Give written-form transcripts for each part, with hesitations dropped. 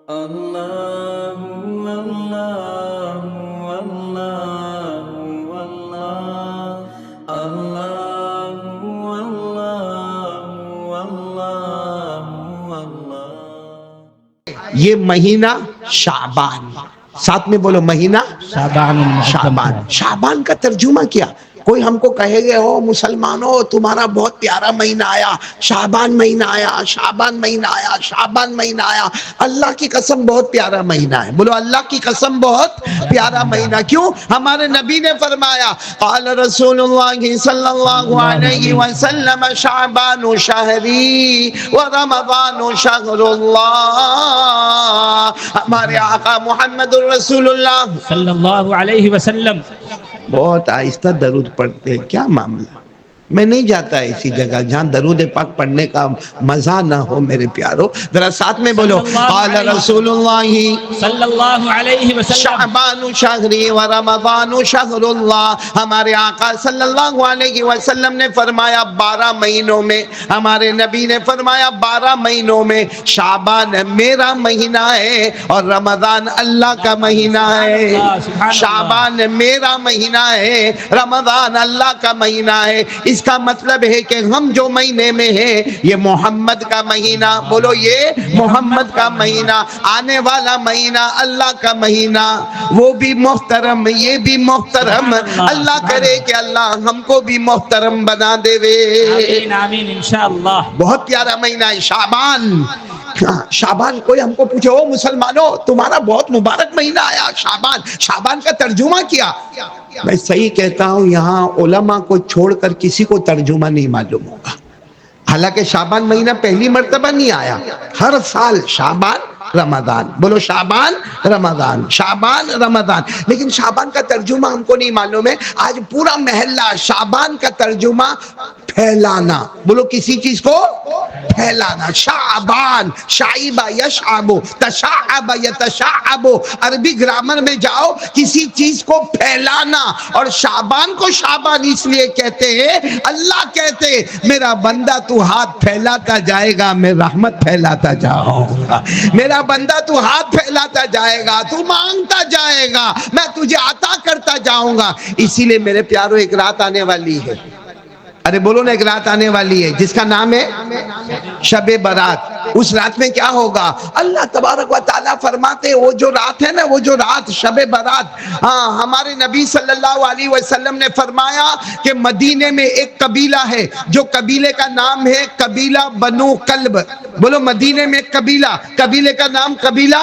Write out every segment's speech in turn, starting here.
اللہ اللہ اللہ اللہ اللہ اللہ اللہ۔ یہ مہینہ شعبان، ساتھ میں بولو مہینہ شعبان۔ شعبان کا ترجمہ کیا؟ کوئی ہم کو کہے گے ہو مسلمانوں تمہارا بہت پیارا مہینہ آیا، شعبان مہینہ آیا، شعبان مہینہ آیا، شعبان مہینہ آیا۔ اللہ کی قسم بہت پیارا مہینہ ہے، بولو اللہ کی قسم بہت پیارا مہینہ۔ کیوں؟ ہمارے نبی نے فرمایا قال رسول اللہ صلی اللہ علیہ وسلم شعبان شہری ورمضان شہر اللہ۔ ہمارے آقا محمد الرسول اللہ صلی اللہ علیہ وسلم بہت آہستہ درود پڑھتے ہیں، کیا معاملہ؟ میں نہیں جاتا ایسی جگہ جہاں درود پاک پڑھنے کا مزہ نہ ہو میرے پیارو، ذرا ساتھ میں بولو قال رسول اللہ صلی اللہ علیہ وسلم شعبان شہری و رمضان شہر اللہ۔ ہمارے آقا صلی اللہ علیہ وسلم نے فرمایا 12 مہینوں میں، ہمارے نبی نے فرمایا 12 مہینوں میں شعبان میرا مہینہ ہے اور رمضان اللہ کا مہینہ ہے۔ شعبان میرا مہینہ ہے، رمضان اللہ کا مہینہ ہے۔ اس کا مطلب ہے کہ ہم جو مہینے میں ہیں یہ محمد کا مہینہ، بولو یہ محمد کا مہینہ، آنے والا مہینہ اللہ کا مہینہ، وہ بھی محترم یہ بھی محترم۔ اللہ کرے کہ اللہ ہم کو بھی محترم بنا دے وے۔ آمین آمین انشاءاللہ۔ بہت پیارا مہینہ ہے شعبان۔ شعبان کوئی ہم کو پوچھے او مسلمانوں تمہارا بہت مبارک مہینہ آیا شعبان، شعبان کا ترجمہ کیا؟ میں صحیح کہتا ہوں یہاں علماء کو چھوڑ کر کسی کو ترجمہ نہیں معلوم ہوگا۔ حالانکہ شعبان مہینہ پہلی مرتبہ نہیں آیا، ہر سال شعبان رمضان، بولو شعبان رمضان، شعبان رمضان، لیکن شعبان کا ترجمہ ہم کو نہیں معلوم ہے۔ آج پورا محلہ شعبان کا ترجمہ پھیلانا، بولو کسی چیز کو پھیلانا۔ شعبان شعیبہ یشعب، تشعب یتشعب، عربی گرامر میں جاؤ کسی چیز کو پھیلانا۔ اور شعبان کو شعبان اس لیے کہتے ہیں، اللہ کہتے میرا بندہ تو ہاتھ پھیلاتا جائے گا میں رحمت پھیلاتا جاؤں گا، میرا بندہ تو ہاتھ پھیلاتا جائے گا تو مانگتا جائے گا میں تجھے عطا کرتا جاؤں گا۔ اسی لیے میرے پیارو ایک رات آنے والی ہے، ارے بولو نا ایک رات آنے والی ہے جس کا نام ہے شب برات۔ اس رات میں کیا ہوگا؟ اللہ تبارک و تعالیٰ فرماتے وہ جو رات ہے نا، وہ جو رات شب برات، ہمارے نبی صلی اللہ علیہ وسلم نے فرمایا کہ مدینے میں ایک قبیلہ ہے جو قبیلے کا نام ہے قبیلہ بنو کلب، بولو مدینے میں قبیلہ، قبیلے کا نام قبیلہ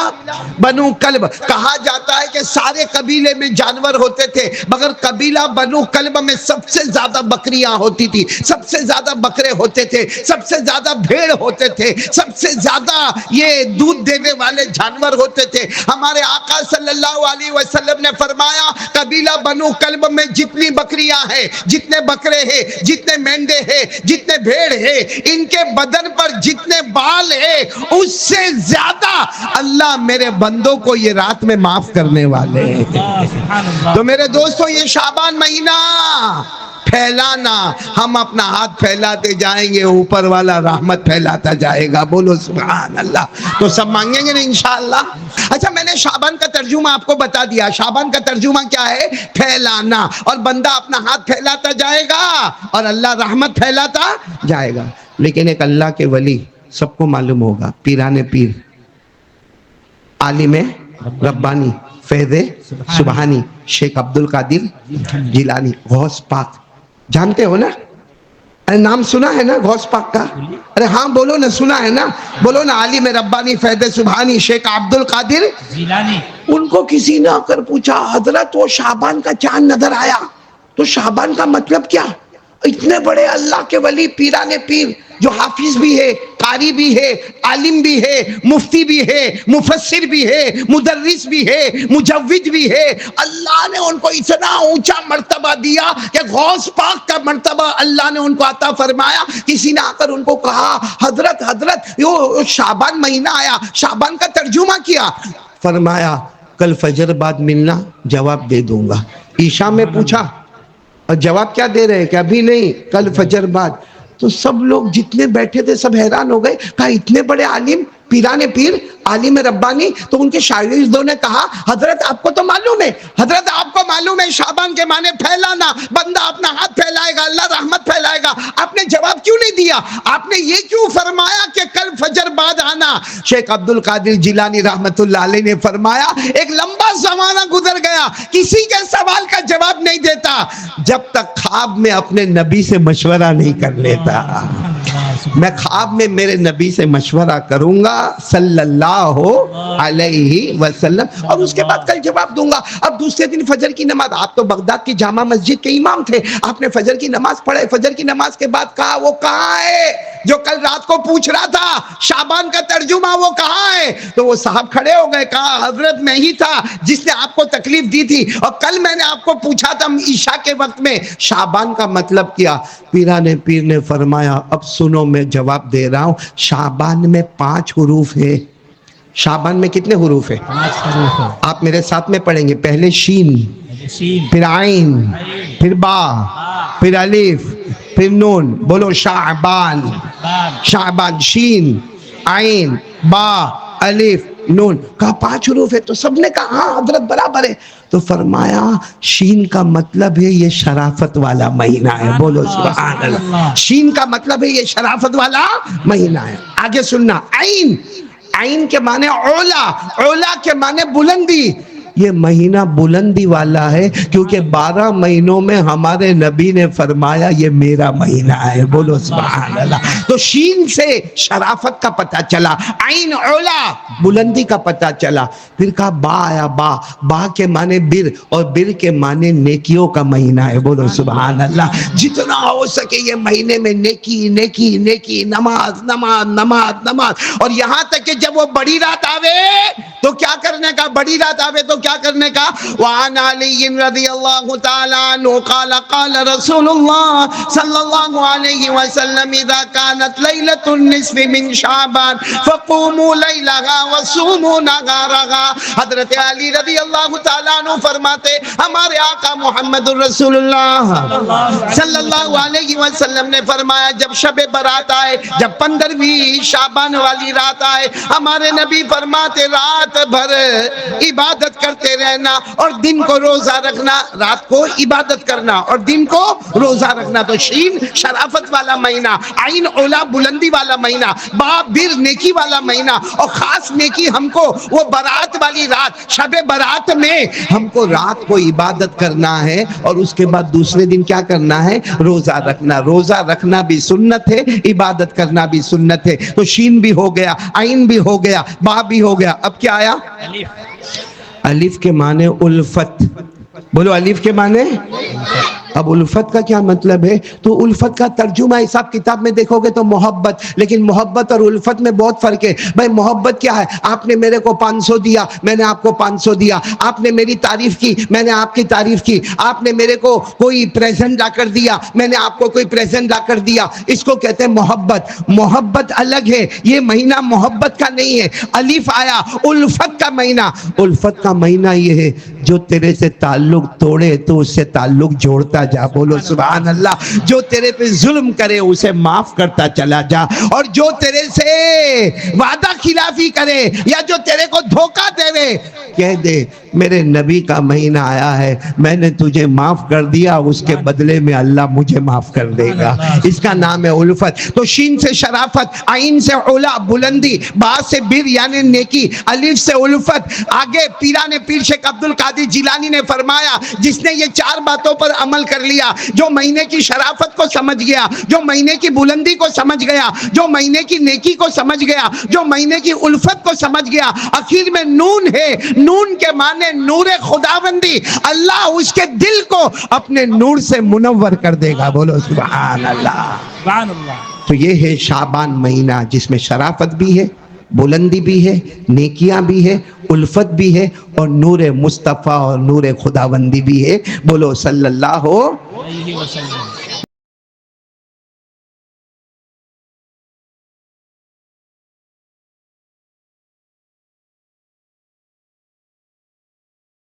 بنو کلب۔ کہا جاتا ہے کہ سارے قبیلے میں جانور ہوتے تھے مگر قبیلہ بنو کلب میں سب سے زیادہ بکریاں ہوتی تھی، سب سے زیادہ بکرے ہوتے تھے، سب سے زیادہ بھیڑ ہوتے تھے، سب سے زیادہ یہ دودھ دینے والے جانور ہوتے تھے۔ ہمارے آقا صلی اللہ علیہ وسلم نے فرمایا قبیلہ بنو کلب میں جتنی بکریاں ہیں، جتنے بکرے ہیں، جتنے مینڈے ہیں، جتنے بھیڑ ہیں، ان کے بدن پر جتنے بال ہیں اس سے زیادہ اللہ میرے بندوں کو یہ رات میں معاف کرنے والے ہیں۔ تو میرے دوستو یہ شعبان مہینہ پھیلانا، ہم اپنا ہاتھ پھیلاتے جائیں گے اوپر والا رحمت پھیلاتا جائے گا، بولو سبحان اللہ۔ تو سب مانگیں گے نا انشاءاللہ۔ اچھا میں نے شعبان کا ترجمہ آپ کو بتا دیا، شعبان کا ترجمہ کیا ہے؟ پھیلانا، اور بندہ اپنا ہاتھ پھیلاتا جائے گا اور اللہ رحمت پھیلاتا جائے گا۔ لیکن ایک اللہ کے ولی سب کو معلوم ہوگا، پیران پیر، عالم ربانی، فیض سبحانی، شیخ عبدالقادر جیلانی، غوث پاک، جانتے ہو نا؟ ارے نام سنا ہے نا غوث پاک کا؟ ارے ہاں بولو نا، سنا ہے نا؟ بولو نا عالم ربانی، فیض سبحانی، شیخ عبدالقادر جیلانی۔ ان کو کسی نے آ کر پوچھا حضرت وہ شعبان کا چاند نظر آیا تو شعبان کا مطلب کیا؟ اتنے بڑے اللہ کے ولی پیران پیر جو حافظ بھی ہے، قاری بھی ہے، عالم بھی ہے، مفتی بھی ہے، مفسر بھی ہے، مدرس بھی ہے، مجوید بھی ہے، اللہ نے ان کو اتنا اونچا مرتبہ دیا کہ غوث پاک کا مرتبہ اللہ نے ان کو عطا فرمایا۔ کسی نے آ کر ان کو کہا حضرت یہ شعبان مہینہ آیا، شعبان کا ترجمہ کیا؟ فرمایا کل فجر بعد ملنا، جواب دے دوں گا۔ عشاء میں پوچھا اور جواب کیا دے رہے کہ ابھی نہیں، کل فجر بعد۔ تو سب لوگ جتنے بیٹھے تھے سب حیران ہو گئے، کہا اتنے بڑے عالم پیران پیر عالم ربانی، تو ان کے شاگردوں نے کہا حضرت آپ کو تو معلوم ہے، حضرت آپ کو معلوم ہے شعبان کے معنی پھیلانا، بندہ اپنا ہاتھ پھیلائے گا اللہ رحمت پھیلائے گا، آپ نے جواب کیوں نہیں دیا؟ آپ نے یہ کیوں فرمایا کہ کل فجر بعد آنا؟ شیخ عبد القادر جیلانی رحمت اللہ علیہ نے فرمایا ایک لمبا زمانہ گزر گیا، کسی کے سوال کا جواب نہیں دیتا جب تک خواب میں اپنے نبی سے مشورہ نہیں کر لیتا۔ میں خواب میں میرے نبی سے مشورہ کروں گا صلی اللہ علیہ وسلم، اور اس کے بعد کل جواب دوں گا۔ اب دوسرے دن فجر کی نماز، آپ تو بغداد کی جامع مسجد کے امام تھے، آپ نے فجر کی نماز پڑھے، فجر کی نماز کے بعد کہا وہ کہاں ہے جو کل رات کو پوچھ رہا تھا شعبان کا ترجمہ، وہ کہاں ہے؟ تو وہ صاحب کھڑے ہو گئے، کہا حضرت میں ہی تھا جس نے آپ کو تکلیف دی تھی، اور کل میں نے آپ کو پوچھا تھا عشاء کے وقت میں شعبان کا مطلب کیا۔ پیران پیر نے فرمایا اب سنو میں جواب دے رہا ہوں، شعبان میں 5 حروف ہے۔ شعبان میں کتنے حروف ہیں؟ 5 حروف ہے۔ آپ میرے ساتھ میں پڑھیں گے، پہلے شین، شین، پھر عین، پھر با، پھر الف، پھر نون، بولو شعبان۔ شعبان، شین، عین، با، الف، نون، کہا 5 حروف ہے، تو سب نے کہا ہاں حضرت برابر ہے۔ تو فرمایا شین کا مطلب ہے یہ شرافت والا مہینہ ہے، بولو سبحان اللہ۔ شین کا مطلب ہے یہ شرافت والا مہینہ ہے۔ آگے سننا، عین، عین کے معنی اولا، اولا کے معنی بلندی، یہ مہینہ بلندی والا ہے کیونکہ 12 مہینوں میں ہمارے نبی نے فرمایا یہ میرا مہینہ ہے، بولو سبحان اللہ۔ تو شین سے شرافت کا پتہ چلا، عین اولا بلندی کا پتہ چلا۔ پھر کہا با آیا، با، با کے معنی بر، اور بر کے معنی نیکیوں کا مہینہ ہے، بولو سبحان اللہ۔ جتنا ہو سکے یہ مہینے میں نیکی نیکی نیکی، نماز نماز نماز نماز، اور یہاں تک کہ جب وہ بڑی رات آوے تو کیا کرنے کا؟ بڑی رات آوے تو کیا کرنے کا؟ وعن علی رضی اللہ تعالی عنہ قال قال رسول اللہ صلی اللہ علیہ وسلم اذا كانت لیلۃ النصف من شعبان فقوموا لیلہا وصوموا نہارہا۔ حضرت علی رضی اللہ تعالی عنہ فرماتے ہمارے آقا محمد الرسول اللہ صلی اللہ علیہ وسلم نے فرمایا جب شب برات آئے، جب 15ویں شعبان والی رات آئے، ہمارے نبی فرماتے رات بھر عبادت کرتے رہنا اور دن کو روزہ رکھنا، رات کو عبادت کرنا اور دن کو روزہ رکھنا۔ تو شین شرافت والا مہینہ، عین اولا بلندی والا مہینہ، با بر نیکی والا مہینہ، اور خاص نیکی ہم کو وہ برات والی رات، شب برات میں ہم کو رات کو عبادت کرنا ہے اور اس کے بعد دوسرے دن کیا کرنا ہے؟ روزہ رکھنا۔ روزہ رکھنا بھی سنت ہے، عبادت کرنا بھی سنت ہے۔ تو شین بھی ہو گیا، عین بھی ہو گیا، با بھی ہو گیا، اب کیا آیا؟ الف کے معنی الفت، بولو الف کے معنی۔ اب الفت کا کیا مطلب ہے؟ تو الفت کا ترجمہ حساب کتاب میں دیکھو گے تو محبت، لیکن محبت اور الفت میں بہت فرق ہے۔ بھائی محبت کیا ہے؟ آپ نے میرے کو 500 دیا، میں نے آپ کو 500 دیا، آپ نے میری تعریف کی، میں نے آپ کی تعریف کی، آپ نے میرے کو کوئی پریزنٹ لا کر دیا، میں نے آپ کو کوئی پریزنٹ لا کر دیا، اس کو کہتے ہیں محبت۔ محبت الگ ہے، یہ مہینہ محبت کا نہیں ہے۔ الف آیا الفت کا مہینہ، الفت کا مہینہ یہ ہے جو تیرے سے تعلق توڑے تو اس سے تعلق جوڑتا جا، بولو سبحان اللہ۔ جو تیرے پہ ظلم کرے اسے معاف کرتا چلا جا، اور جو تیرے سے وعدہ خلافی کرے یا جو تیرے کو دھوکہ دے کہہ دے میرے نبی کا مہینہ آیا ہے، میں نے تجھے معاف کر دیا، اس کے بدلے میں اللہ مجھے معاف کر دے گا۔ اس کا نام ہے الفت۔ تو شین سے شرافت، عین سے اولا بلندی، با سے بر یعنی نیکی، الف سے الفت۔ آگے پیران پیر شیخ عبد القادر جیلانی نے فرمایا جس نے یہ 4 باتوں پر عمل کر لیا، جو مہینے کی شرافت کو سمجھ گیا، جو مہینے کی بلندی کو سمجھ گیا، جو مہینے کی نیکی کو سمجھ گیا، جو مہینے کی الفت کو سمجھ گیا، آخر میں نون ہے، نون کے معنی نور خداوندی، اللہ اس کے دل کو اپنے نور سے منور کر دے گا، بولو سبحان اللہ۔ سبحان اللہ۔ تو یہ ہے شعبان مہینہ جس میں شرافت بھی ہے، بلندی بھی ہے، نیکیاں بھی ہے، الفت بھی ہے، اور نور مصطفیٰ اور نور خداوندی بھی ہے، بولو صلی اللہ علیہ وسلم۔